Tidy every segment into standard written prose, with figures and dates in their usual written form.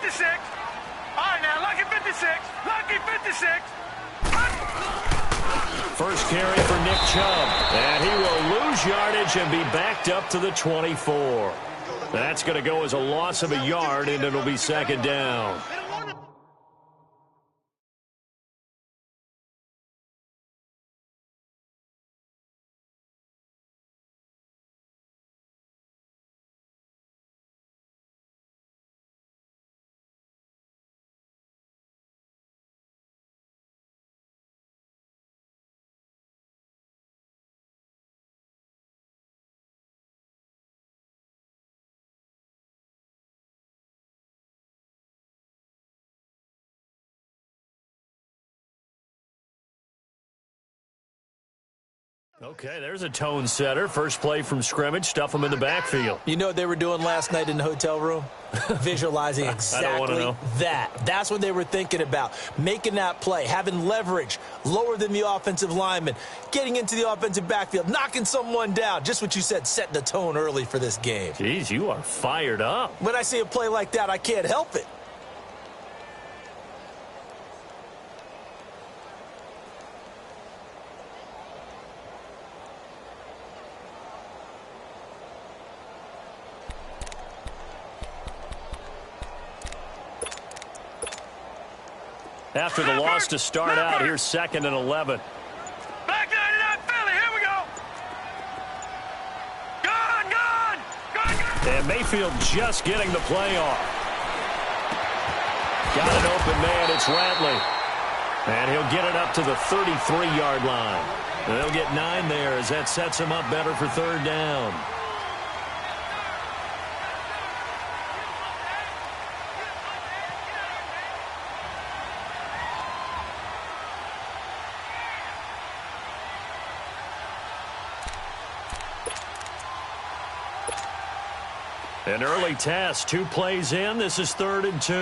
56. All right, now, lucky 56. Lucky 56. First carry for Nick Chubb. And he will lose yardage and be backed up to the 24. That's going to go as a loss of a yard, and it'll be second down. Okay, there's a tone setter. First play from scrimmage. Stuff them in the backfield. You know what they were doing last night in the hotel room? Visualizing exactly that. That's what they were thinking about. Making that play, having leverage, lower than the offensive lineman, getting into the offensive backfield, knocking someone down. Just what you said, setting the tone early for this game. Jeez, you are fired up. When I see a play like that, I can't help it. After the loss to start out, here's 2nd and 11. Back 99 Philly, here we go. Gone. And Mayfield just getting the play off. Got an open man, it's Ratley. And he'll get it up to the 33-yard line. They'll get 9 there as that sets him up better for third down. An early test, 2 plays in. This is 3rd and 2.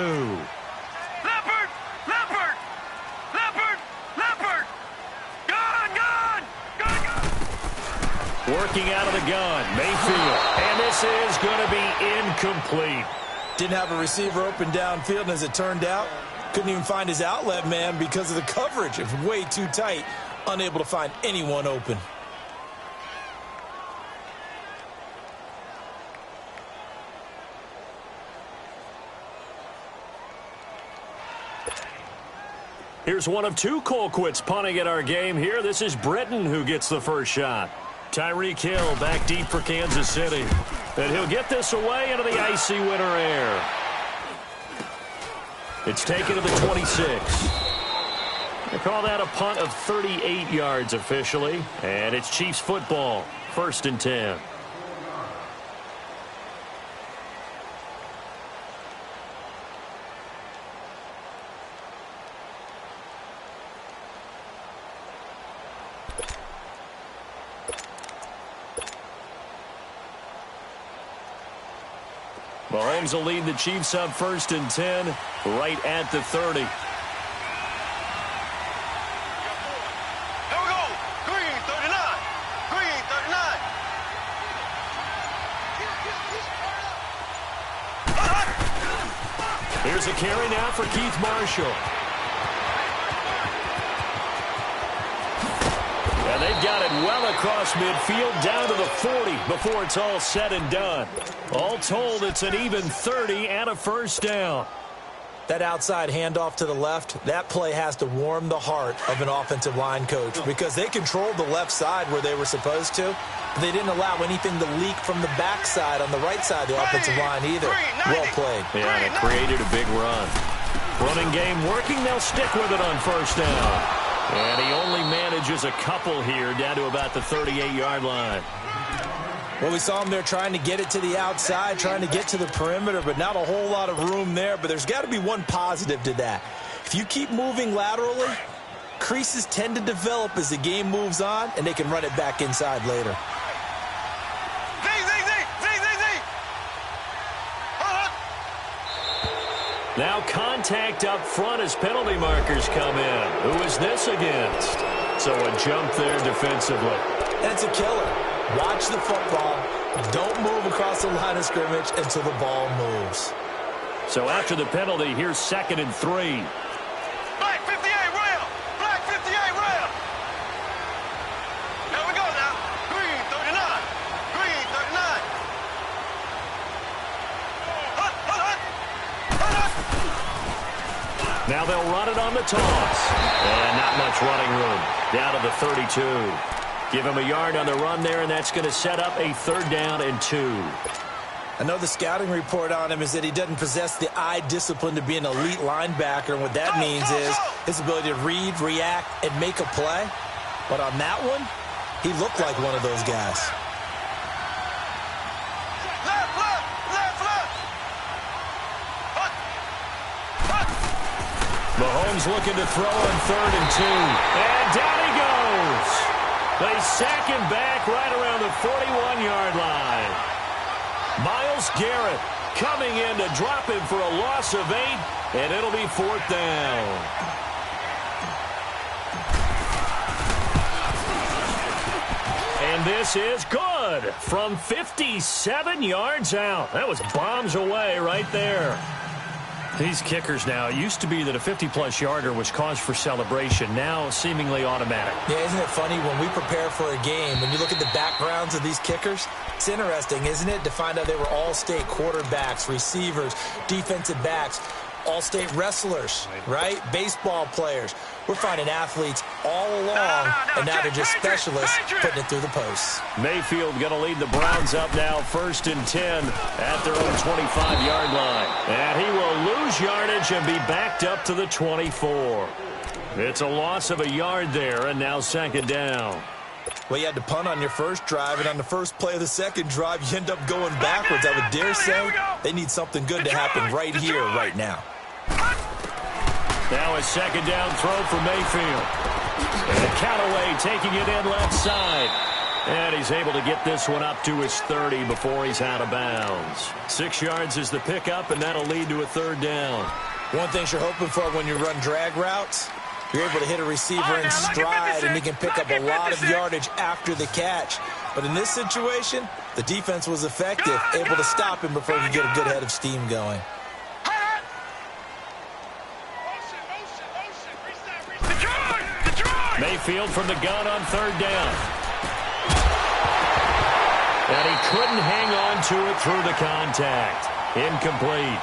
Leopard. Gone. Working out of the gun, Mayfield. And this is going to be incomplete. Didn't have a receiver open downfield, and as it turned out, couldn't even find his outlet man because of the coverage. It was way too tight, unable to find anyone open. Here's one of 2 Colquitts punting at our game here. This is Britton who gets the first shot. Tyreek Hill back deep for Kansas City. And he'll get this away into the icy winter air. It's taken to the 26. They call that a punt of 38 yards officially. And it's Chiefs football. 1st and 10. Mahomes will lead the Chiefs up 1st and 10, right at the 30. Here we go. Green 39. Green 39. Here's a carry now for Keith Marshall. And they've got it well across midfield, down to the 40 before it's all said and done. All told, it's an even 30 and a first down. That outside handoff to the left, that play has to warm the heart of an offensive line coach because they controlled the left side where they were supposed to. But they didn't allow anything to leak from the backside on the right side of the offensive line either. Well played. Yeah, and it created a big run. Running game working, they'll stick with it on first down. And he only manages a couple here down to about the 38-yard line. Well, we saw him there trying to get it to the outside, trying to get to the perimeter, but not a whole lot of room there. But there's got to be one positive to that. If you keep moving laterally, creases tend to develop as the game moves on, and they can run it back inside later. Now contact up front as penalty markers come in. Who is this against? So a jump there defensively. And it's a killer. Watch the football. Don't move across the line of scrimmage until the ball moves. So after the penalty, here's 2nd and 3. Black 58 rail. Black 58 rail. Here we go now. Green 39. Green 39. Hut, hut, hut. Hut, hut. Now they'll run it on the toss. And not much running room. Down to the 32. Give him a yard on the run there, and that's going to set up a 3rd down and 2. I know the scouting report on him is that he doesn't possess the eye discipline to be an elite linebacker, and what that means is his ability to read, react, and make a play. But on that one, he looked like one of those guys. Left, left, left, left. Hut, hut. Mahomes looking to throw on 3rd and 2. And down he goes. They sack him back right around the 41-yard line. Myles Garrett coming in to drop him for a loss of 8, and it'll be 4th down. And this is good from 57 yards out. That was bombs away right there. These kickers now, it used to be that a 50-plus yarder was cause for celebration. Now seemingly automatic. Yeah, isn't it funny when we prepare for a game, when you look at the backgrounds of these kickers, it's interesting, isn't it, to find out they were all-state quarterbacks, receivers, defensive backs, all-state wrestlers, right? Baseball players. We're finding athletes all along, and now they're just specialists putting it through the posts. Mayfield going to lead the Browns up now 1st and 10 at their own 25-yard line. And he will lose yardage and be backed up to the 24. It's a loss of a yard there, and now 2nd down. Well, you had to punt on your first drive, and on the first play of the second drive, you end up going backwards. I would dare say they need something good to happen right here, right now. Now a 2nd down throw for Mayfield. And Callaway taking it in left side. And he's able to get this one up to his 30 before he's out of bounds. 6 yards is the pickup, and that'll lead to a 3rd down. One thing you're hoping for when you run drag routes, you're able to hit a receiver in stride, and he can pick up a lot of yardage after the catch. But in this situation, the defense was effective, able to stop him before he could get a good head of steam going. Mayfield from the gun on 3rd down. And he couldn't hang on to it through the contact. Incomplete.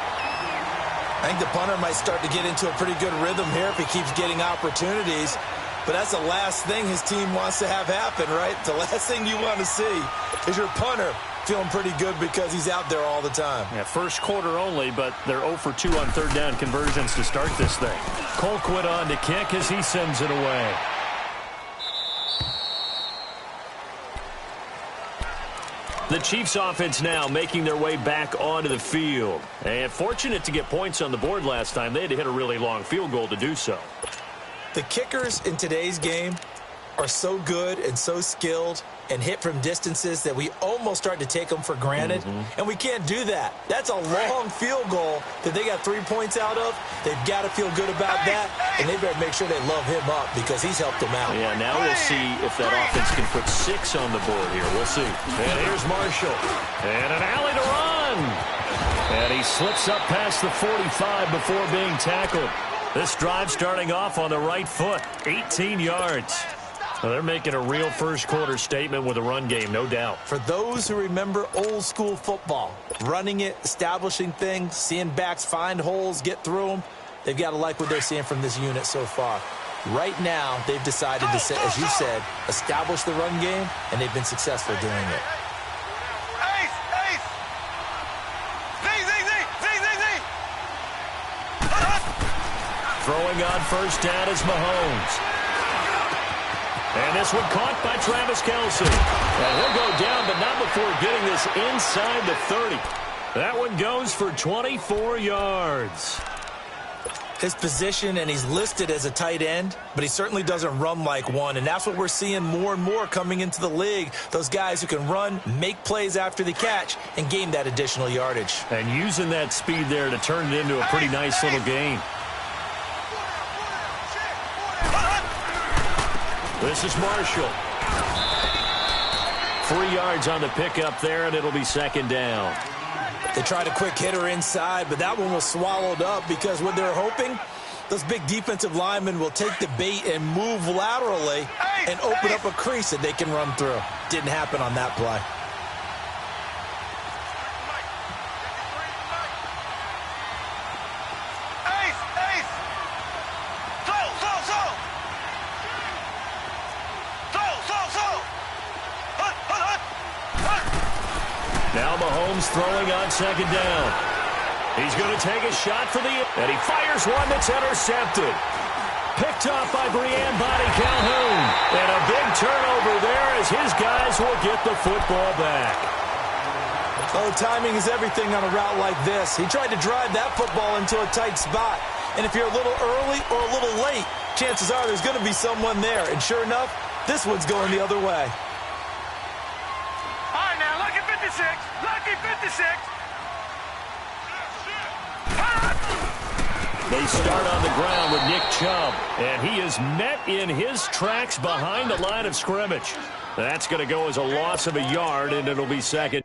I think the punter might start to get into a pretty good rhythm here if he keeps getting opportunities. But that's the last thing his team wants to have happen, right? The last thing you want to see is your punter feeling pretty good because he's out there all the time. Yeah, first quarter only, but they're 0 for 2 on 3rd down conversions to start this thing. Colquitt on to kick as he sends it away. The Chiefs offense now making their way back onto the field. And fortunate to get points on the board last time. They had to hit a really long field goal to do so. The kickers in today's game are so good and so skilled and hit from distances that we almost start to take them for granted. And we can't do that. That's a long field goal that they got 3 points out of. They've got to feel good about that, and they better make sure they love him up because he's helped them out. Yeah, now we'll see if that offense can put 6 on the board here. We'll see. And here's Marshall. And an alley to run. And he slips up past the 45 before being tackled. This drive starting off on the right foot, 18 yards. Well, they're making a real first-quarter statement with a run game, no doubt. For those who remember old-school football, running it, establishing things, seeing backs find holes, get through them, they've got to like what they're seeing from this unit so far. Right now, they've decided to, as you said, establish the run game, and they've been successful doing it. Throwing on first down is Mahomes. And this one caught by Travis Kelce. And he'll go down, but not before getting this inside the 30. That one goes for 24 yards. His position, and he's listed as a tight end, but he certainly doesn't run like one, and that's what we're seeing more and more coming into the league. Those guys who can run, make plays after the catch, and gain that additional yardage. And using that speed there to turn it into a pretty nice little gain. This is Marshall. 3 yards on the pickup there, and it'll be 2nd down. They tried a quick hitter inside, but that one was swallowed up because what they're hoping, those big defensive linemen will take the bait and move laterally and open up a crease that they can run through. Didn't happen on that play. Now Mahomes throwing on second down. He's going to take a shot for and he fires one that's intercepted. Picked off by Brian Body Calhoun. And a big turnover there as his guys will get the football back. Oh, timing is everything on a route like this. He tried to drive that football into a tight spot. And if you're a little early or a little late, chances are there's going to be someone there. And sure enough, this one's going the other way. All right, now, lucky 56. Lucky 56. They start on the ground with Nick Chubb, and he is met in his tracks behind the line of scrimmage. That's going to go as a loss of a yard, and it'll be second.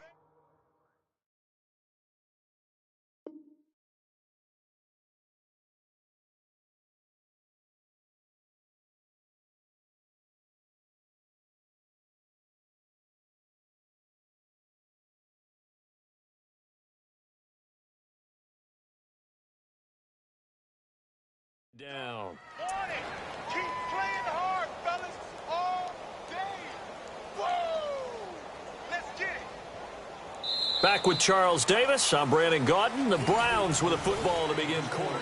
Down. 40. Keep playing hard, fellas, all day. Whoa! Let's get it. Back with Charles Davis. I'm Brandon Gaudin. The Browns with a football to begin quarter.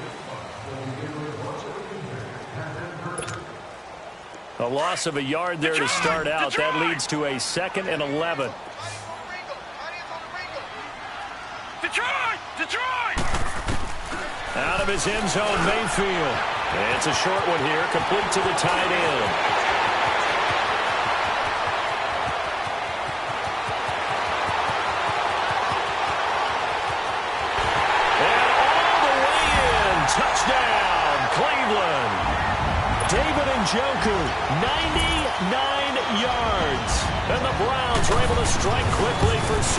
A loss of a yard there to start out. That leads to a 2nd and 11. Detroit! Detroit! Out of his end zone, Mayfield. And it's a short one here, complete to the tight end. And all the way in, touchdown, Cleveland. David Njoku, 99 yards. And the Browns are able to strike quickly for 6.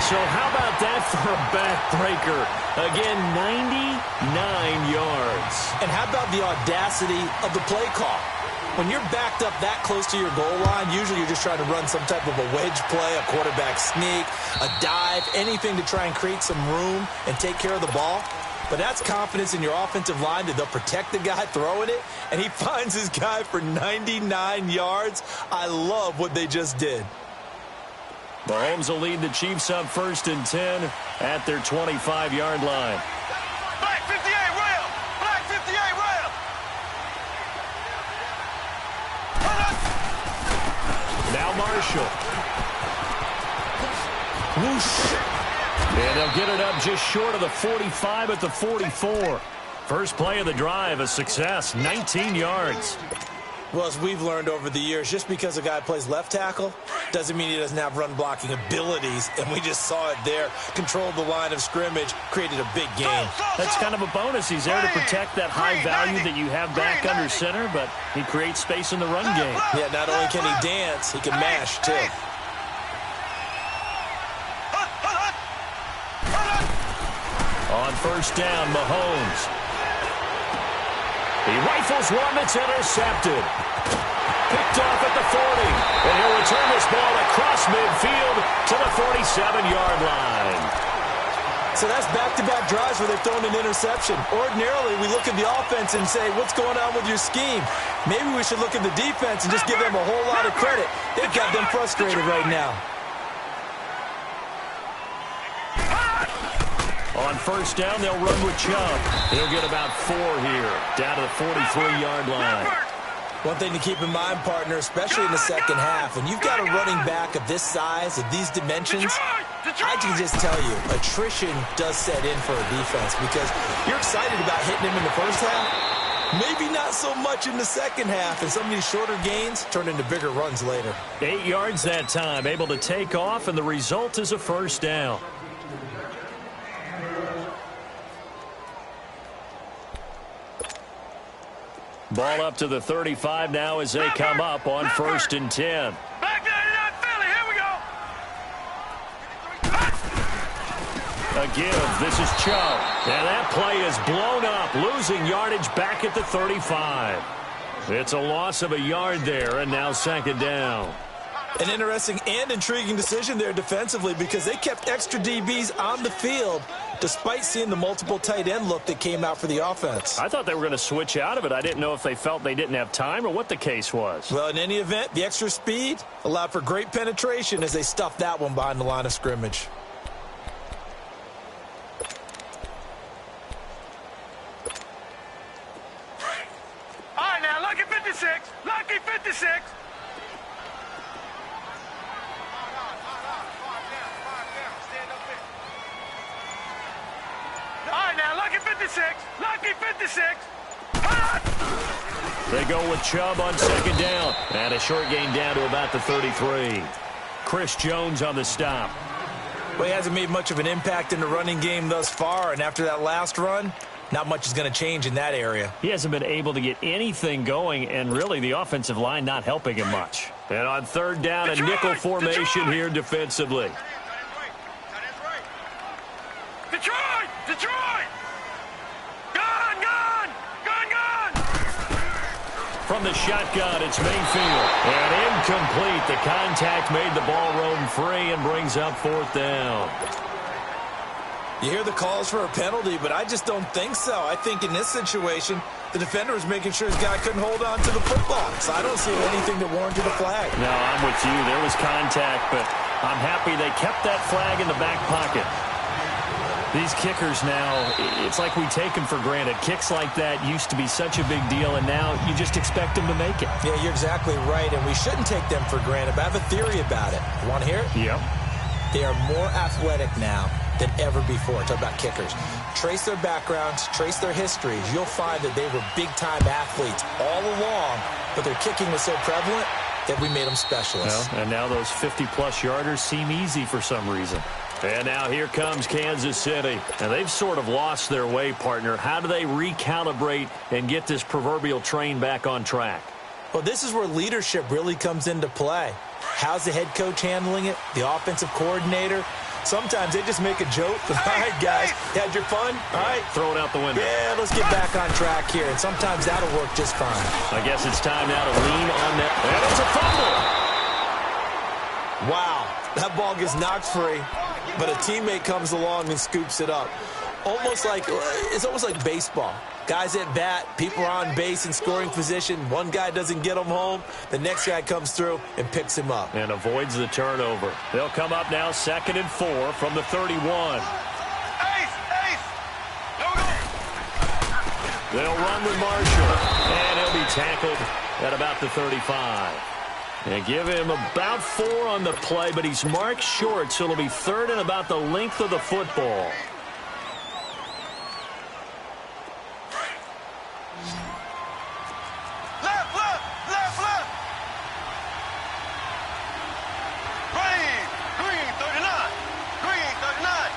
So how about that for a backbreaker? Again, 99 yards. And how about the audacity of the play call? When you're backed up that close to your goal line, usually you're just trying to run some type of a wedge play, a quarterback sneak, a dive, anything to try and create some room and take care of the ball. But that's confidence in your offensive line that they'll protect the guy throwing it, and he finds his guy for 99 yards. I love what they just did. Mahomes will lead the Chiefs up 1st and 10 at their 25-yard line. Black 58 rail! Black 58 rail! Now Marshall. Whoosh. And they'll get it up just short of the 45 at the 44. First play of the drive, a success, 19 yards. Well, as we've learned over the years, just because a guy plays left tackle doesn't mean he doesn't have run-blocking abilities, and we just saw it there. Controlled the line of scrimmage, created a big game. That's kind of a bonus. He's there to protect that high value that you have back under center, but he creates space in the run game. Yeah, not only can he dance, he can mash, too. On 1st down, Mahomes. He rifles one that's intercepted. Picked off at the 40. And he'll return this ball across midfield to the 47-yard line. So that's back-to-back drives where they've thrown an interception. Ordinarily, we look at the offense and say, what's going on with your scheme? Maybe we should look at the defense and just give them a whole lot of credit. They've got them frustrated right now. On 1st down, they'll run with Chubb. He'll get about 4 here, down to the 43-yard line. One thing to keep in mind, partner, especially in the second half, when you've got a running back of this size, of these dimensions, I can just tell you, attrition does set in for a defense because you're excited about hitting him in the first half, maybe not so much in the second half, and some of these shorter gains turn into bigger runs later. 8 yards that time, able to take off, and the result is a 1st down. Ball up to the 35 now as they come up on 1st and 10. Back 99 Philly, here we go. A give. This is Chubb. And that play is blown up, losing yardage back at the 35. It's a loss of a yard there, and now second down. An interesting and intriguing decision there defensively because they kept extra DBs on the field despite seeing the multiple tight end look that came out for the offense. I thought they were going to switch out of it. I didn't know if they felt they didn't have time or what the case was. Well, in any event, the extra speed allowed for great penetration as they stuffed that one behind the line of scrimmage. All right, now, lucky 56. Lucky 56. All right, now, lucky 56. Lucky 56. They go with Chubb on second down. And a short gain down to about the 33. Chris Jones on the stop. Well, he hasn't made much of an impact in the running game thus far, and after that last run, not much is going to change in that area. He hasn't been able to get anything going, and really the offensive line not helping him much. And on third down, a nickel formation here defensively. Detroit! Detroit! Gun! Gun! Gun! Gun! From the shotgun, it's Mayfield. And incomplete. The contact made the ball roam free and brings up fourth down. You hear the calls for a penalty, but I just don't think so. I think in this situation, the defender was making sure his guy couldn't hold on to the football. So I don't see anything that warranted a flag. No, I'm with you. There was contact, but I'm happy they kept that flag in the back pocket. These kickers now, it's like we take them for granted. Kicks like that used to be such a big deal, and now you just expect them to make it. Yeah, you're exactly right, and we shouldn't take them for granted. But I have a theory about it. You want to hear it? Yep. They are more athletic now than ever before. Talk about kickers. Trace their backgrounds, trace their histories. You'll find that they were big-time athletes all along, but their kicking was so prevalent that we made them specialists. Well, and now those 50-plus yarders seem easy for some reason. And now here comes Kansas City. And they've sort of lost their way, partner. How do they recalibrate and get this proverbial train back on track? Well, this is where leadership really comes into play. How's the head coach handling it? The offensive coordinator? Sometimes they just make a joke. All right, guys, had your fun? All right. Throw it out the window. Yeah, let's get back on track here. And sometimes that'll work just fine. I guess it's time now to lean on that. And it's a fumble. Wow, that ball gets knocked free, but a teammate comes along and scoops it up. It's almost like baseball. Guys at bat, people are on base in scoring position. One guy doesn't get him home. The next guy comes through and picks him up. And avoids the turnover. They'll come up now 2nd and 4 from the 31. Ace! Ace! No go! They'll run with Marshall. And he'll be tackled at about the 35. And give him about 4 on the play, but he's marked short, so it'll be 3rd and about the length of the football. Left, left, left, left! Green, 39! Green, 39!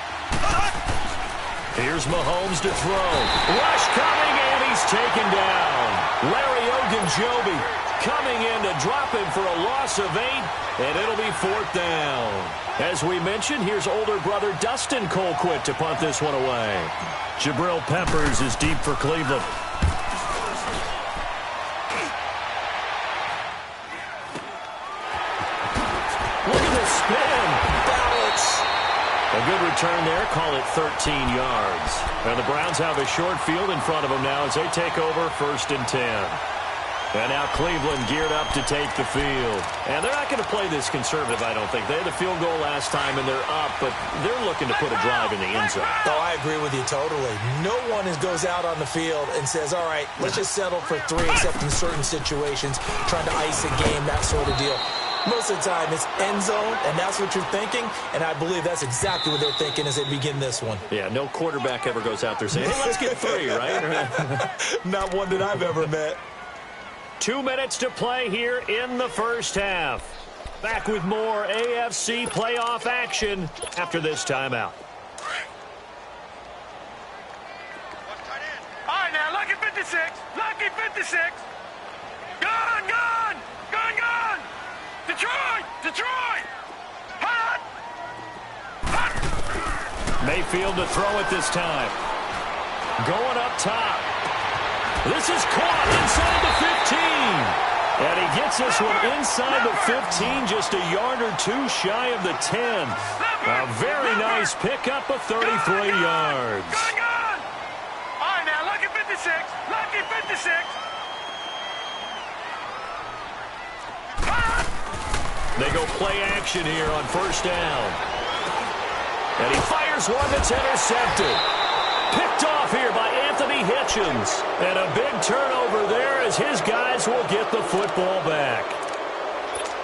Here's Mahomes to throw. Rush coming, and he's taken down. Larry Ogunjobi coming in to drop him for a loss of 8, and it'll be 4th down. As we mentioned, here's older brother Dustin Colquitt to punt this one away. Jabril Peppers is deep for Cleveland. Look at this spin. Balance. A good return there. Call it 13 yards. And the Browns have a short field in front of them now as they take over 1st and 10. And now Cleveland geared up to take the field. And they're not going to play this conservative, I don't think. They had a field goal last time, and they're up, but they're looking to put a drive in the end zone. Oh, I agree with you totally. No one goes out on the field and says, all right, let's just settle for 3, except in certain situations, trying to ice a game, that sort of deal. Most of the time, it's end zone, and that's what you're thinking, and I believe that's exactly what they're thinking as they begin this one. Yeah, no quarterback ever goes out there saying, hey, let's get 3, right? Not one that I've ever met. 2 minutes to play here in the first half. Back with more AFC playoff action after this timeout. All right, now, lucky 56! Lucky 56! Gun! Gun! Gun! Gun! Detroit! Detroit! Hot! Hot! Mayfield to throw it this time. Going up top. This is caught inside the 15. And he gets this one inside the 15, just a yard or two shy of the 10. A very nice pickup of 33 yards. Good. All right, now, lucky 56. Lucky 56. They go play action here on first down. And he fires one that's intercepted. Picked off here by Anthony Hitchens. And a big turnover there as his guys will get the football back.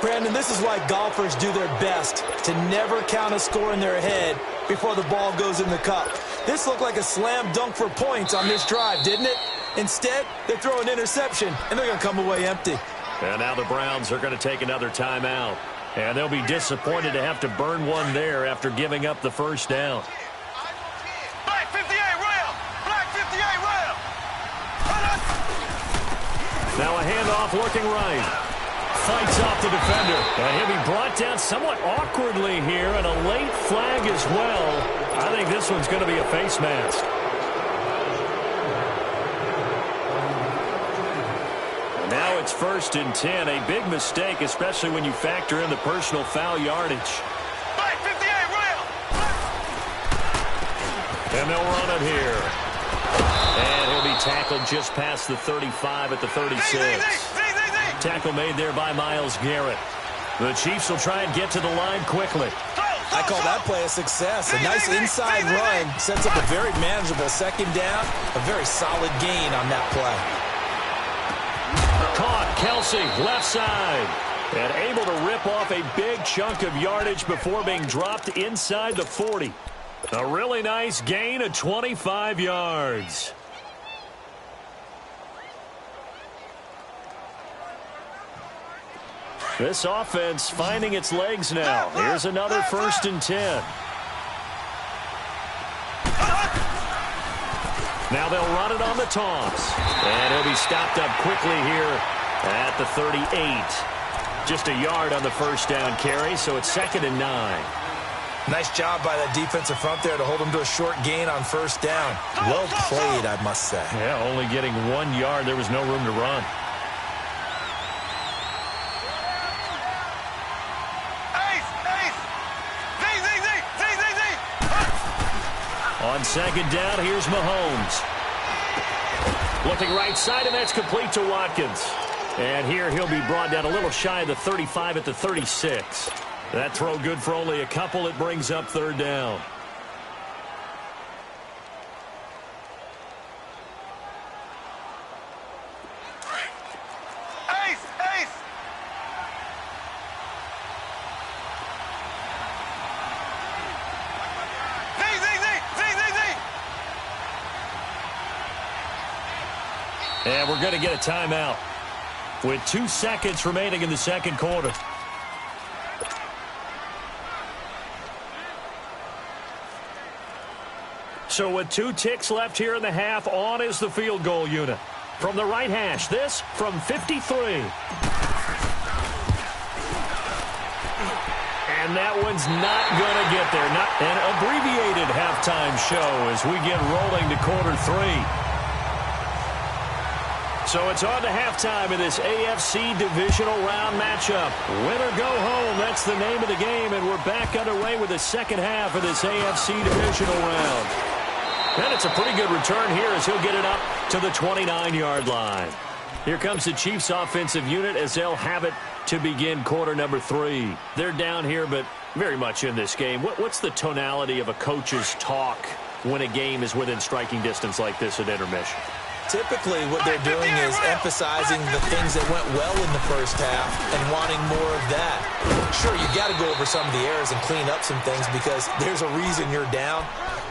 Brandon, this is why golfers do their best to never count a score in their head before the ball goes in the cup. This looked like a slam dunk for points on this drive, didn't it? Instead, they throw an interception, and they're going to come away empty. And now the Browns are going to take another timeout. And they'll be disappointed to have to burn one there after giving up the first down. Black 58, rail. Black 58, rail. Now a handoff looking right. Fights off the defender. And he'll be brought down somewhat awkwardly here, and a late flag as well. I think this one's going to be a face mask. Now it's 1st and 10. A big mistake, especially when you factor in the personal foul yardage. Black 58, rail. And they'll run it here. And he'll be tackled just past the 35 at the 36. Tackle made there by Myles Garrett. The Chiefs will try and get to the line quickly. I call that play a success. A nice inside run sets up a very manageable second down. A very solid gain on that play. Caught, Kelsey, left side. And able to rip off a big chunk of yardage before being dropped inside the 40. A really nice gain of 25 yards. This offense finding its legs now. Here's another 1st and 10. Now they'll run it on the toss. And he'll be stopped up quickly here at the 38. Just a yard on the first down carry, so it's 2nd and 9. Nice job by that defensive front there to hold him to a short gain on first down. Well played, I must say. Yeah, only getting 1 yard. There was no room to run. On 2nd down, here's Mahomes. Looking right side, and that's complete to Watkins. And here he'll be brought down a little shy of the 35 at the 36. That throw good for only a couple. It brings up 3rd down. And we're going to get a timeout with 2 seconds remaining in the second quarter. So with 2 ticks left here in the half, on is the field goal unit. From the right hash, this from 53. And that one's not going to get there. Not an abbreviated halftime show as we get rolling to quarter 3. So it's on to halftime in this AFC divisional round matchup. Win or go home, that's the name of the game, and we're back underway with the second half of this AFC divisional round. And it's a pretty good return here as he'll get it up to the 29-yard line. Here comes the Chiefs offensive unit as they'll have it to begin quarter number 3. They're down here, but very much in this game. What's the tonality of a coach's talk when a game is within striking distance like this at intermission? Typically, what they're doing is emphasizing the things that went well in the first half and wanting more of that. Sure, you got to go over some of the errors and clean up some things because there's a reason you're down.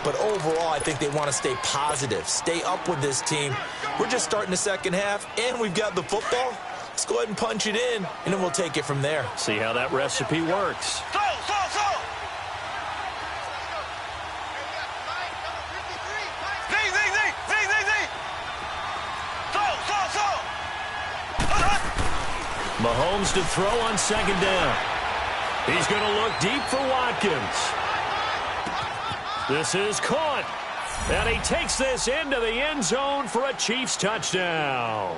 But overall, I think they want to stay positive, stay up with this team. We're just starting the second half, and we've got the football. Let's go ahead and punch it in, and then we'll take it from there. See how that recipe works. Mahomes to throw on second down. He's going to look deep for Watkins. This is caught. And he takes this into the end zone for a Chiefs touchdown.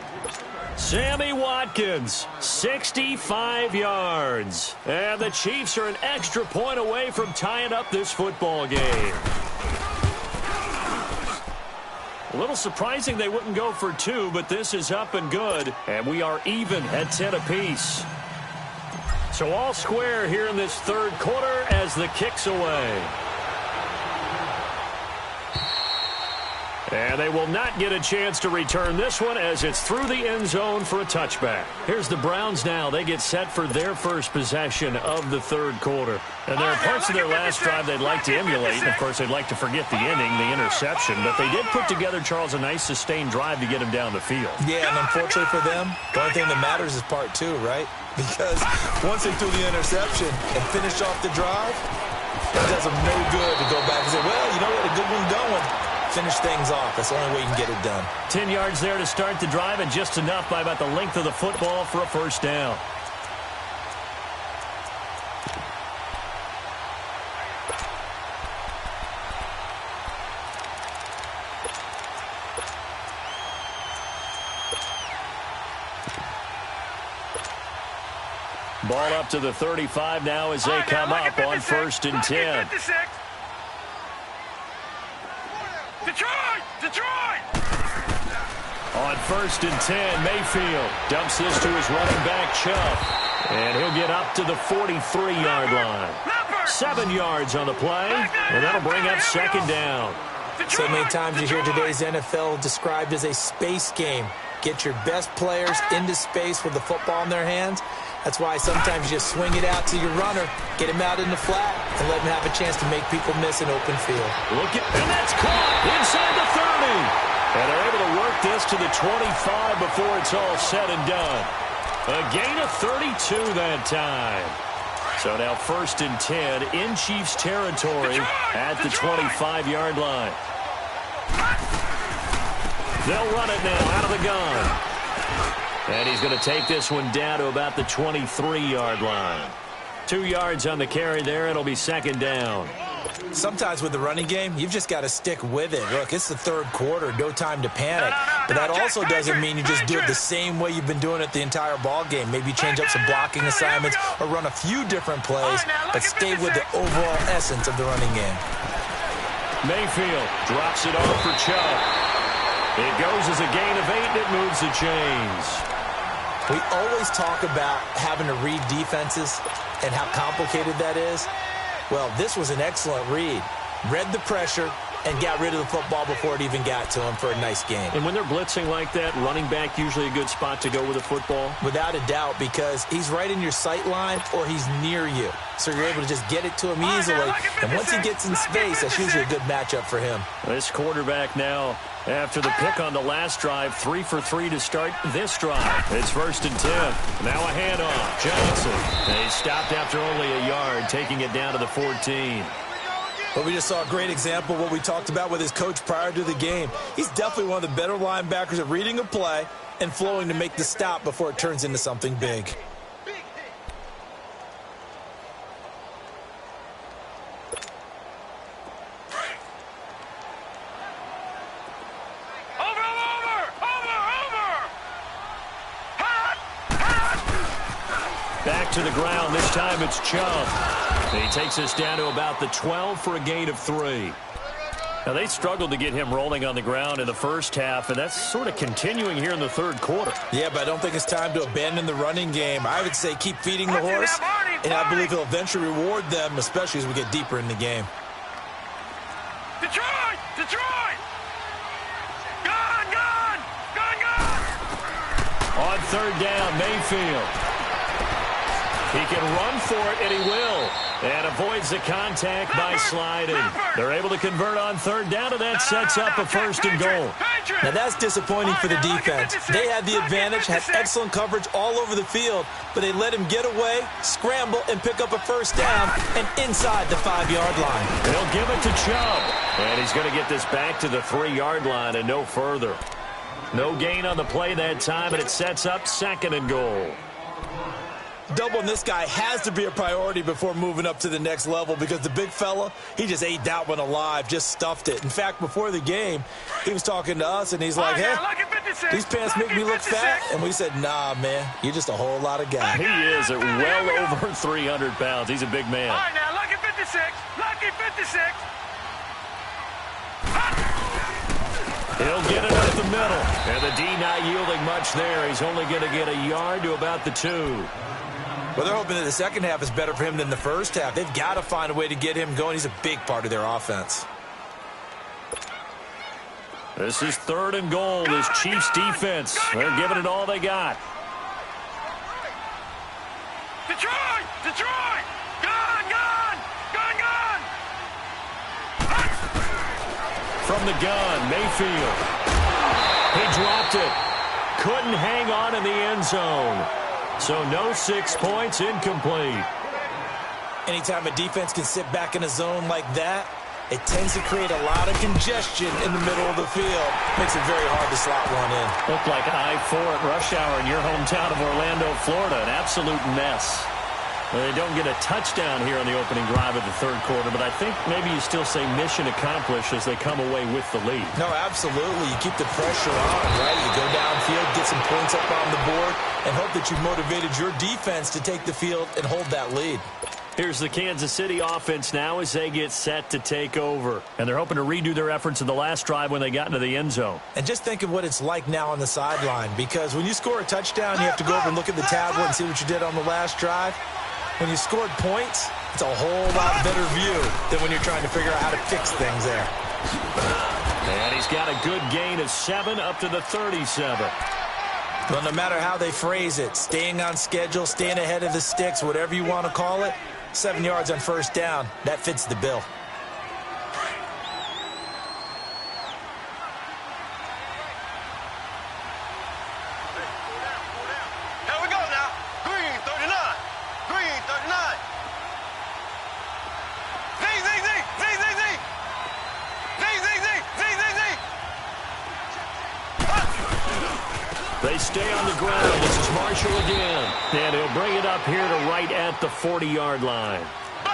Sammy Watkins, 65 yards. And the Chiefs are an extra point away from tying up this football game. A little surprising they wouldn't go for 2, but this is up and good. And we are even at 10 apiece. So all square here in this third quarter as the kick's away. And they will not get a chance to return this one as it's through the end zone for a touchback. Here's the Browns now. They get set for their first possession of the third quarter. And there are parts of their last drive they'd like to emulate. And, of course, they'd like to forget the inning, the interception. But they did put together, Charles, a nice sustained drive to get him down the field. Yeah, and unfortunately for them, the only thing that matters is part 2, right? Because once they threw the interception and finished off the drive, it does them no good to go back and say, well, you know what, a good one going. Finish things off. That's the only way you can get it done. 10 yards there to start the drive, and just enough by about the length of the football for a first down. Ball up to the 35 now as they come up on 1st and 10. Detroit! On 1st and 10, Mayfield dumps this to his running back, Chubb. And he'll get up to the 43-yard line. 7 yards on the play, and that'll bring up 2nd down. So many times you hear today's NFL described as a space game. Get your best players into space with the football in their hands. That's why sometimes you just swing it out to your runner, get him out in the flat, and let him have a chance to make people miss an open field. And that's caught inside the 30. And they're able to work this to the 25 before it's all said and done. A gain of 32 that time. So now 1st and 10 in Chiefs territory at the 25-yard line. They'll run it now out of the gun. And he's going to take this one down to about the 23-yard line. 2 yards on the carry there. It'll be 2nd down. Sometimes with the running game, you've just got to stick with it. Look, it's the third quarter, no time to panic. But that also doesn't mean you just do it the same way you've been doing it the entire ball game. Maybe change up some blocking assignments or run a few different plays, but stay with the overall essence of the running game. Mayfield drops it off for Chubb. It goes as a gain of 8, and it moves the chains. We always talk about having to read defenses and how complicated that is. Well, this was an excellent read. Read the pressure and got rid of the football before it even got to him for a nice game. And when they're blitzing like that, running back usually a good spot to go with the football? Without a doubt, because he's right in your sight line or he's near you. So you're able to just get it to him easily. And once he gets in space, that's usually a good matchup for him. This quarterback now, after the pick on the last drive, 3 for 3 to start this drive. It's 1st and 10. Now a handoff. Johnson. And he stopped after only a yard, taking it down to the 14. But we just saw a great example of what we talked about with his coach prior to the game. He's definitely one of the better linebackers at reading a play and flowing to make the stop before it turns into something big. Back to the ground. This time it's Chubb. He takes us down to about the 12 for a gain of 3. Now, they struggled to get him rolling on the ground in the first half, and that's sort of continuing here in the third quarter. Yeah, but I don't think it's time to abandon the running game. I would say keep feeding the horse, and I believe he'll eventually reward them, especially as we get deeper in the game. Detroit! Detroit! Gone! On 3rd down, Mayfield. He can run for it, and he will. And avoids the contact by sliding. They're able to convert on 3rd down, and that sets up a 1st and goal. Now, that's disappointing for the defense. They had the advantage, had excellent coverage all over the field, but they let him get away, scramble, and pick up a 1st down, and inside the 5-yard line. They'll give it to Chubb. And he's going to get this back to the 3-yard line and no further. No gain on the play that time, and it sets up 2nd and goal. Doubling this guy has to be a priority before moving up to the next level because the big fella, he just ate that one alive, just stuffed it. In fact, before the game, he was talking to us, and he's like, hey, these pants make me look fat. And we said, nah, man, you're just a whole lot of guy. He is at well over 300 pounds. He's a big man. All right, now, lucky 56. Lucky 56. He'll get it up the middle. And the D not yielding much there. He's only going to get a yard to about the 2. Well, they're hoping that the second half is better for him than the first half. They've got to find a way to get him going. He's a big part of their offense. This is 3rd and goal. This Chiefs defense, they're giving it all they got. Detroit! Detroit! Gun! Gun! Gun! Gun! From the gun, Mayfield. He dropped it. Couldn't hang on in the end zone. So no 6 points, incomplete. Anytime a defense can sit back in a zone like that, it tends to create a lot of congestion in the middle of the field. Makes it very hard to slot one in. Looked like I-4 at rush hour in your hometown of Orlando, Florida. An absolute mess. Well, they don't get a touchdown here on the opening drive of the 3rd quarter, but I think maybe you still say mission accomplished as they come away with the lead. No, absolutely. You keep the pressure on, right? You go downfield, get some points up on the board, and hope that you've motivated your defense to take the field and hold that lead. Here's the Kansas City offense now as they get set to take over. And they're hoping to redo their efforts in the last drive when they got into the end zone. And just think of what it's like now on the sideline, because when you score a touchdown, you have to go over and look at the tablet and see what you did on the last drive. When you scored points, it's a whole lot better view than when you're trying to figure out how to fix things there. And he's got a good gain of 7 up to the 37. Well, no matter how they phrase it, staying on schedule, staying ahead of the sticks, whatever you want to call it, 7 yards on 1st down, that fits the bill. Here we go now. Green 39. Green 39. Z, Z, Z, Z, Z, Z. Z, Z, Z, Z, Z, Z. They stay on the ground. This is Marshall again. And he'll bring it up here to right at the 40-yard line.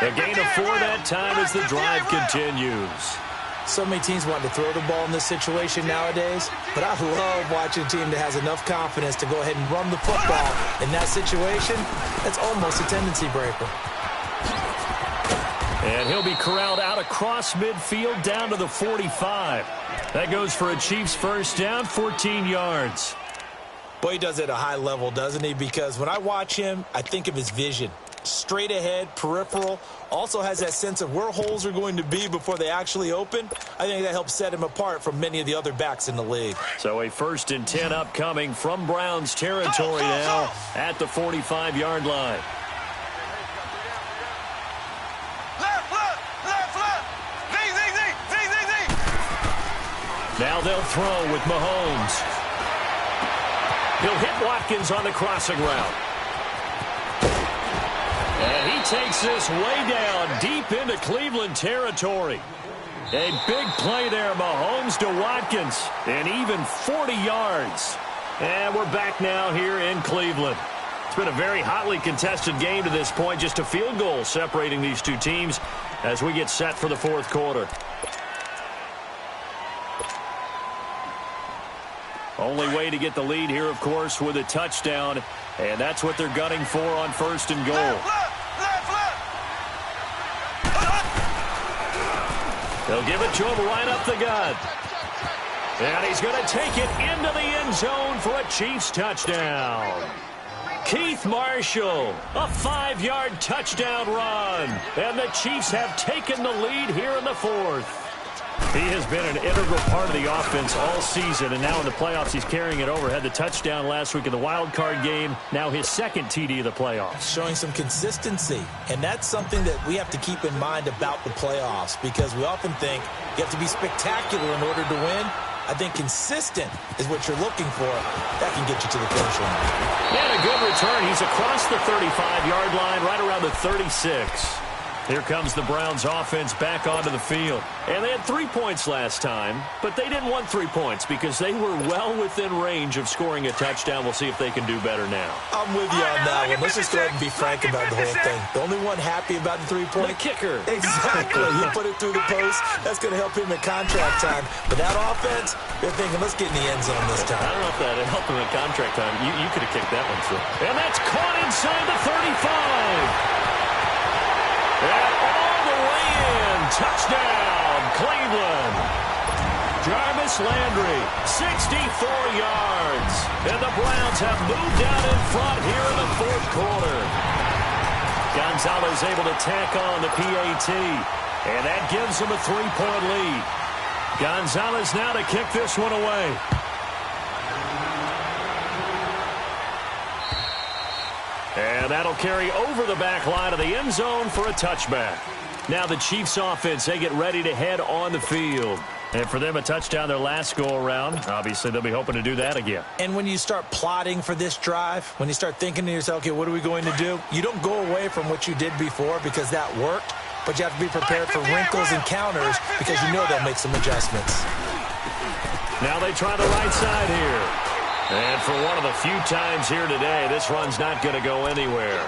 A gain of 4 that time as the drive continues. So many teams want to throw the ball in this situation nowadays, but I love watching a team that has enough confidence to go ahead and run the football. In that situation, that's almost a tendency breaker. And he'll be corralled out across midfield down to the 45. That goes for a Chiefs first down, 14 yards. Boy, he does it at a high level, doesn't he? Because when I watch him, I think of his vision. Straight ahead, peripheral, also has that sense of where holes are going to be before they actually open. I think that helps set him apart from many of the other backs in the league. So a 1st and 10 upcoming from Browns territory now at the 45-yard line. Left, left, left, left. Z, Z, Z, Z, Z, Z. Now they'll throw with Mahomes. He'll hit Watkins on the crossing route. And he takes this way down deep into Cleveland territory. A big play there, Mahomes to Watkins, and even 40 yards. And we're back now here in Cleveland. It's been a very hotly contested game to this point, just a field goal separating these two teams as we get set for the 4th quarter. Only way to get the lead here, of course, with a touchdown, and that's what they're gunning for on 1st and goal. Left, left, left. They'll give it to him right up the gut. And he's going to take it into the end zone for a Chiefs touchdown. Keith Marshall, a 5-yard touchdown run. And the Chiefs have taken the lead here in the 4th. He has been an integral part of the offense all season, and now in the playoffs he's carrying it over. Had the touchdown last week in the wild card game, now his 2nd TD of the playoffs. Showing some consistency, and that's something that we have to keep in mind about the playoffs, because we often think you have to be spectacular in order to win. I think consistent is what you're looking for. That can get you to the finish line. And a good return. He's across the 35-yard line, right around the 36. Here comes the Browns offense back onto the field. And they had 3 points last time, but they didn't want 3 points because they were well within range of scoring a touchdown. We'll see if they can do better now. I'm with you on that one. Let's just go ahead and be frank about the whole thing. The only one happy about the 3-point? The kicker. Exactly. He put it through the post. That's going to help him in contract time. But that offense, they're thinking, let's get in the end zone this time. I don't know if that helped him in contract time. You could have kicked that one through. And that's caught inside the 35. And all the way in. Touchdown, Cleveland. Jarvis Landry, 64 yards. And the Browns have moved down in front here in the fourth quarter. Gonzalez able to tack on the PAT. And that gives them a 3-point lead. Gonzalez now to kick this one away. And that'll carry over the back line of the end zone for a touchback. Now the Chiefs offense, they get ready to head on the field. And for them, a touchdown their last go-around. Obviously, they'll be hoping to do that again. And when you start plotting for this drive, when you start thinking to yourself, okay, what are we going to do? You don't go away from what you did before because that worked, but you have to be prepared for wrinkles and counters because you know they'll make some adjustments. Now they try the right side here. And for one of the few times here today, this run's not going to go anywhere.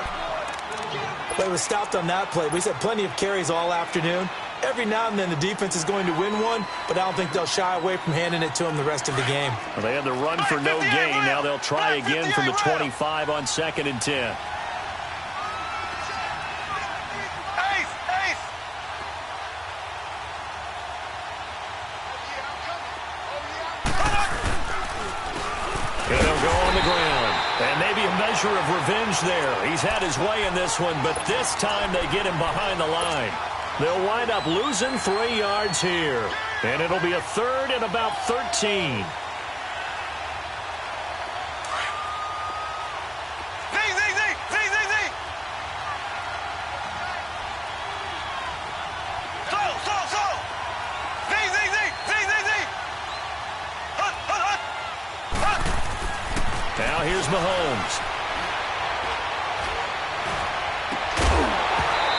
But it was stopped on that play. We said plenty of carries all afternoon. Every now and then the defense is going to win one, but I don't think they'll shy away from handing it to them the rest of the game. Well, they had the run for no gain. Now they'll try again from the 25 on 2nd and 10. And they'll go on the ground. And maybe a measure of revenge there. He's had his way in this one, but this time they get him behind the line. They'll wind up losing 3 yards here. And it'll be a 3rd and about 13. Now here's Mahomes.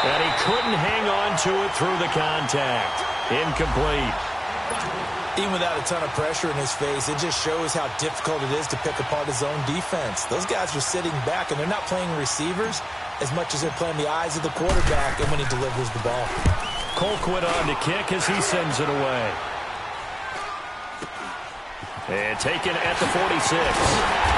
And he couldn't hang on to it through the contact. Incomplete. Even without a ton of pressure in his face, it just shows how difficult it is to pick apart his own defense. Those guys are sitting back, and they're not playing receivers as much as they're playing the eyes of the quarterback and when he delivers the ball. Colquitt on to kick as he sends it away. And taken at the 46.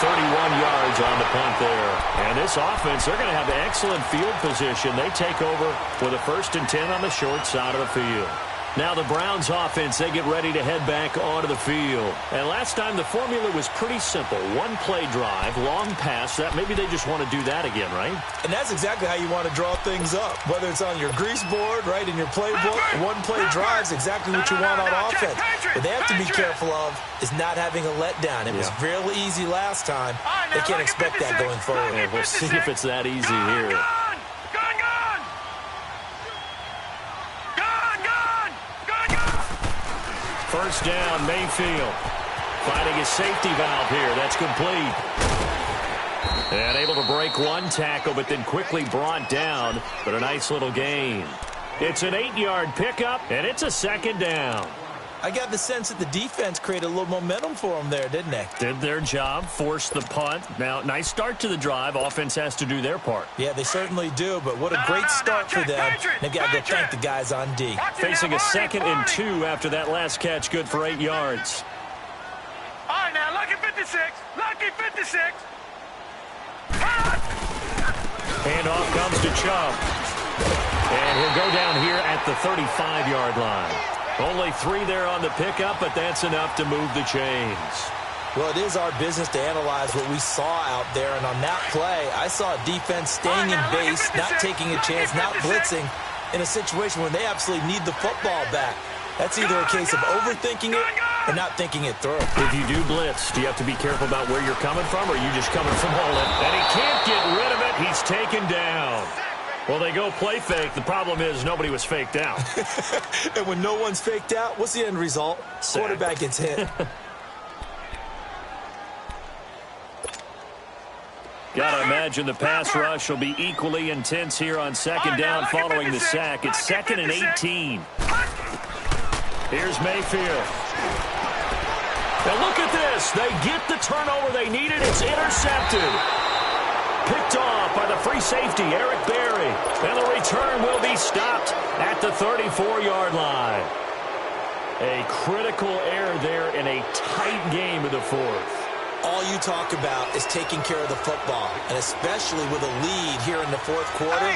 31 yards on the punt there. And this offense, they're going to have excellent field position. They take over with a 1st and 10 on the short side of the field. Now the Browns offense, they get ready to head back onto the field. And last time the formula was pretty simple. 1-play drive, long pass. That maybe they just want to do that again, right? And that's exactly how you want to draw things up. Whether it's on your grease board, right, in your playbook, 1-play drive is exactly what you want on offense. What they have to be careful of is not having a letdown. It was real easy last time. They can't expect that going forward. And we'll see if it's that easy here. First down, Mayfield. Finding his safety valve here. That's complete. And able to break one tackle, but then quickly brought down. But a nice little gain. It's an 8-yard pickup, and it's a 2nd down. I got the sense that the defense created a little momentum for them there, didn't they? Did their job, forced the punt. Now, nice start to the drive. Offense has to do their part. Yeah, they certainly do, but what a great start for them. They've got to go thank the guys on D. Facing a 2nd and 2 after that last catch, good for 8 yards. All right, now, lucky 56. Lucky 56. Handoff comes to Chubb. And he'll go down here at the 35-yard line. Only 3 there on the pickup, but that's enough to move the chains. Well, it is our business to analyze what we saw out there, and on that play, I saw a defense staying in base, not taking a chance, not blitzing, in a situation where they absolutely need the football back. That's either a case of overthinking it or not thinking it through. If you do blitz, do you have to be careful about where you're coming from, or are you just coming from holding? And he can't get rid of it. He's taken down. Well, they go play fake. The problem is nobody was faked out. And when no one's faked out, what's the end result? Sack. Quarterback gets hit. Gotta imagine the pass rush will be equally intense here on second down following the sack. It's 2nd and 18. Here's Mayfield. Now look at this. They get the turnover they needed. It's intercepted. Picked off by the free safety, Eric Berry. And the return will be stopped at the 34-yard line. A critical error there in a tight game of the fourth. All you talk about is taking care of the football, and especially with a lead here in the fourth quarter,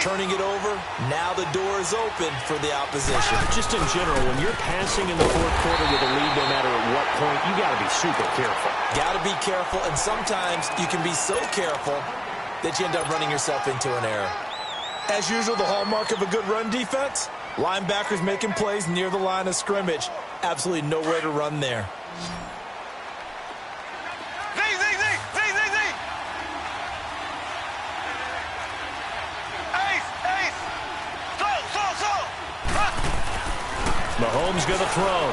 turning it over, now the door is open for the opposition. Just in general, when you're passing in the fourth quarter with a lead, no matter at what point, you got to be super careful. Got to be careful, and sometimes you can be so careful that you end up running yourself into an error. As usual, the hallmark of a good run defense, linebackers making plays near the line of scrimmage. Absolutely nowhere to run there. Mahomes going to throw.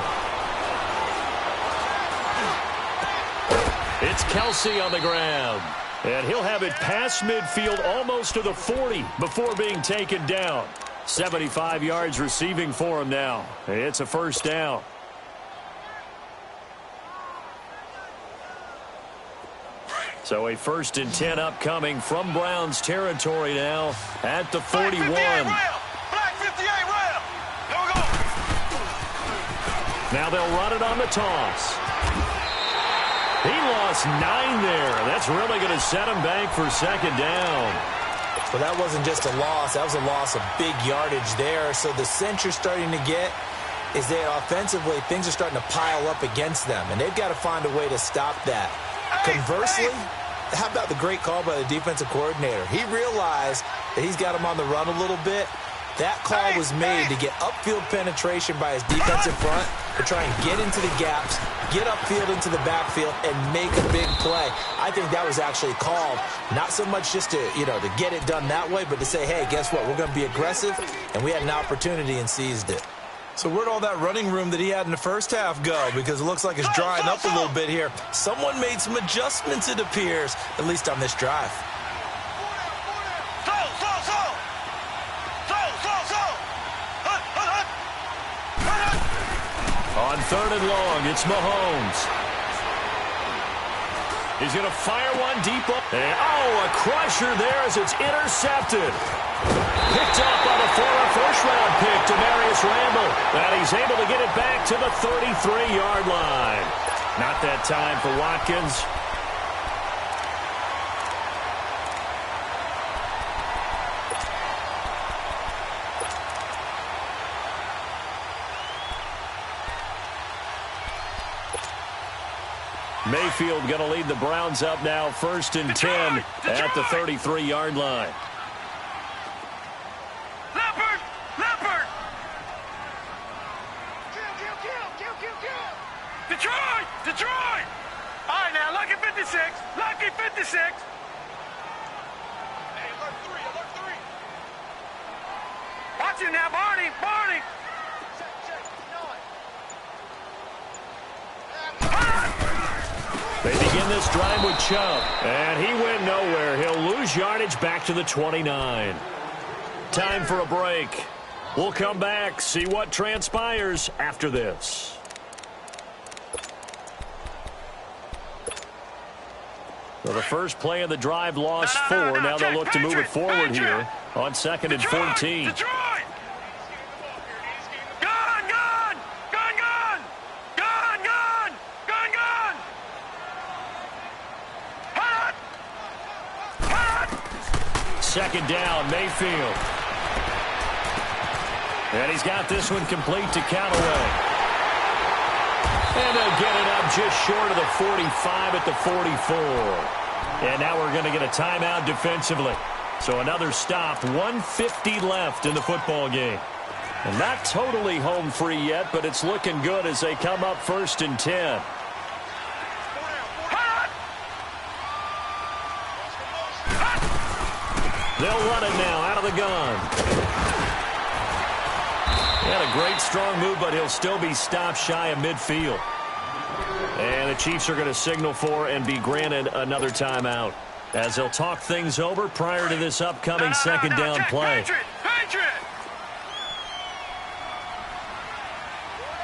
It's Kelsey on the ground. And he'll have it past midfield almost to the 40 before being taken down. 75 yards receiving for him now. It's a first down. So a 1st and 10 upcoming from Browns territory now at the 41. Now they'll run it on the toss. He lost 9 there. That's really going to set him back for second down. Well, that wasn't just a loss. That was a loss of big yardage there. So the sense you're starting to get is that offensively things are starting to pile up against them, and they've got to find a way to stop that. Conversely, how about the great call by the defensive coordinator? He realized that he's got him on the run a little bit. That call was made to get upfield penetration by his defensive front to try and get into the gaps, get upfield into the backfield, and make a big play. I think that was actually called not so much just to, to get it done that way, but to say, hey, guess what? We're going to be aggressive, and we had an opportunity and seized it. So where'd all that running room that he had in the first half go? Because it looks like it's drying up a little bit here. Someone made some adjustments, it appears, at least on this drive. On 3rd and long, it's Mahomes. He's going to fire one deep up. And, a crusher there as it's intercepted. Picked up by the former first-round pick, Demarius Randall. And he's able to get it back to the 33-yard line. Not that time for Watkins. Mayfield going to lead the Browns up now, 1st and 10 at the 33-yard line. Leopard! Detroit! All right, now, lucky 56. Hey, alert 3. Watch him now, Barney. They begin this drive with Chubb, and he went nowhere. He'll lose yardage back to the 29. Time for a break. We'll come back, see what transpires after this. So the first play of the drive lost 4. Now they'll look to move it forward here on 2nd and 14. Second down, Mayfield. And he's got this one complete to Callaway. And they'll get it up just short of the 45 at the 44. And now we're going to get a timeout defensively. So another stop, 1:50 left in the football game. And not totally home free yet, but it's looking good as they come up 1st and 10. They'll run it now out of the gun. He had a great strong move, but he'll still be stopped shy of midfield. And the Chiefs are going to signal for and be granted another timeout. as they'll talk things over prior to this upcoming second down play. Patriot! Patriot!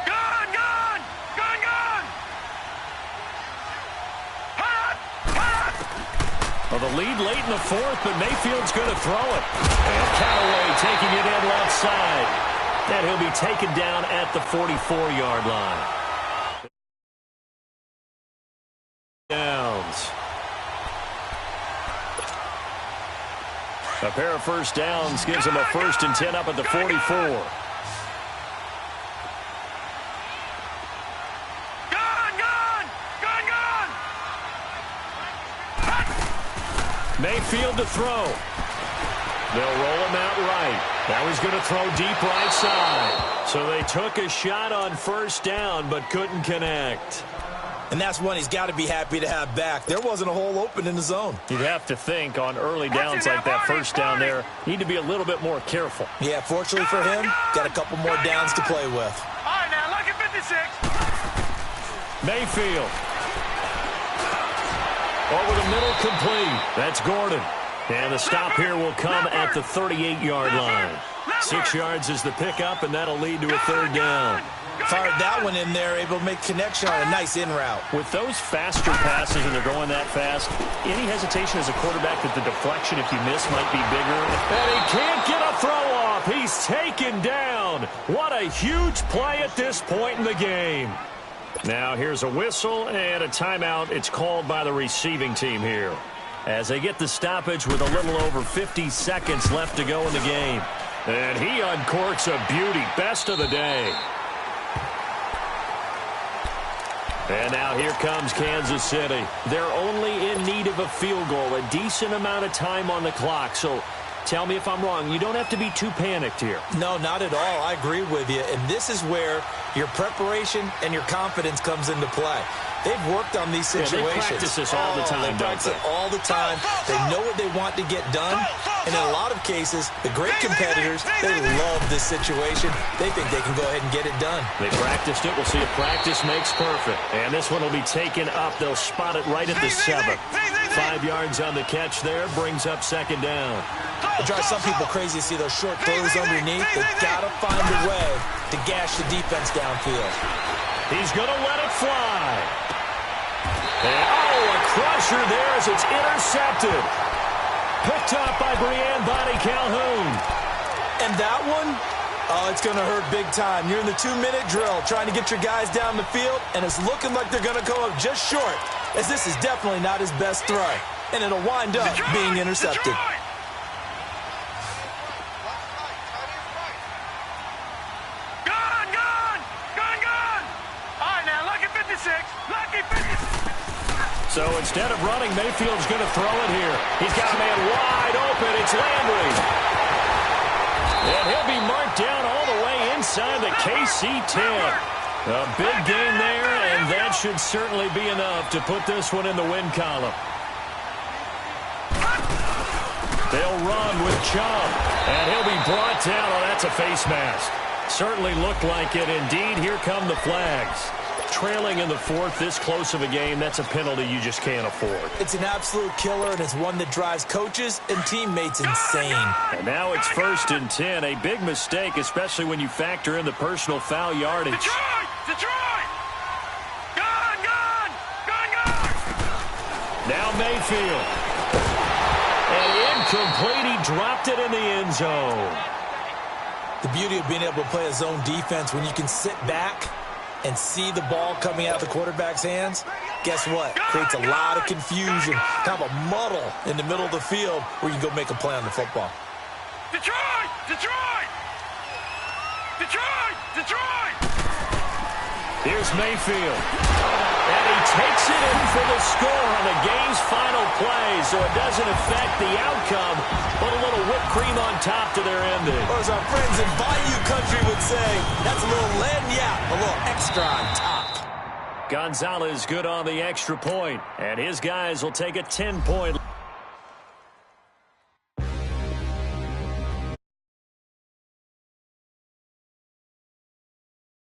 Gun! Gun! Gun! Gun! Hot! Hot! Well, the lead late in the fourth, but Mayfield's going to throw it. And Callaway taking it in left side. And he'll be taken down at the 44-yard line. Downs. A pair of first downs gives them a 1st and 10 up at the 44. Gun! Gun! Gun! Gun! Mayfield to throw. They'll roll him out right. Now he's going to throw deep right side. So they took a shot on first down but couldn't connect. And that's one he's got to be happy to have back. There wasn't a hole open in the zone. You'd have to think on early downs like that first down there, need to be a little bit more careful. Yeah, fortunately for him, got a couple more downs to play with. All right, now, lucky 56. Mayfield. Over the middle, complete. That's Gordon. And the stop here will come at the 38-yard line. 6 yards is the pickup, and that'll lead to a third down. Fired that one in there, able to make connection on a nice in route. With those faster passes and they're going that fast, any hesitation as a quarterback that the deflection, if you miss, might be bigger. And he can't get a throw off. He's taken down. What a huge play at this point in the game. Now here's a whistle and a timeout. It's called by the receiving team here, as they get the stoppage with a little over 50 seconds left to go in the game. And he uncorks a beauty. Best of the day. And now here comes Kansas City. They're only in need of a field goal, a decent amount of time on the clock. So tell me if I'm wrong. You don't have to be too panicked here. No, not at all. I agree with you. And this is where your preparation and your confidence comes into play. They've worked on these situations. Yeah, they practice this all the time, They practice it all the time. They know what they want to get done. And in a lot of cases, the great competitors, they love this situation. They think they can go ahead and get it done. They practiced it. We'll see if practice makes perfect. And this one will be taken up. They'll spot it right at the 7. 5 yards on the catch there. Brings up second down. It drives some people crazy to see those short throws underneath. They've got to find a way to gash the defense downfield. He's going to let it fly. And, a crusher there as it's intercepted. Picked up by Breanne Bonnie Calhoun. And that one, it's going to hurt big time. You're in the 2-minute drill trying to get your guys down the field, and it's looking like they're going to come up just short, as this is definitely not his best throw. And it'll wind up being intercepted. Gun! Gun! Gun! Gun! All right, now, lucky 56. Lucky 56. So instead of running, Mayfield's going to throw it here. He's got a man wide open. It's Landry. And he'll be marked down all the way inside the KC-10. A big gain there, and that should certainly be enough to put this one in the win column. They'll run with Chubb, and he'll be brought down. Oh, that's a face mask. Certainly looked like it. Indeed, here come the flags. Trailing in the fourth, this close of a game, that's a penalty you just can't afford. It's an absolute killer, and it's one that drives coaches and teammates insane. And now it's 1st and 10. A big mistake, especially when you factor in the personal foul yardage. Detroit! Detroit! Gun! Gun! Gun! Gun! Now Mayfield. And incomplete. He dropped it in the end zone. The beauty of being able to play a zone defense when you can sit back and see the ball coming out of the quarterback's hands, guess what? Creates a lot of confusion, kind of a muddle in the middle of the field where you can go make a play on the football. Detroit! Detroit! Detroit! Detroit! Here's Mayfield. And he takes it in for the score on the game's final play, so it doesn't affect the outcome, but a little whipped cream on top to their ending. Or as our friends in Bayou Country would say, that's a little lagniappe, a little extra on top. Gonzalez good on the extra point, and his guys will take a 10-point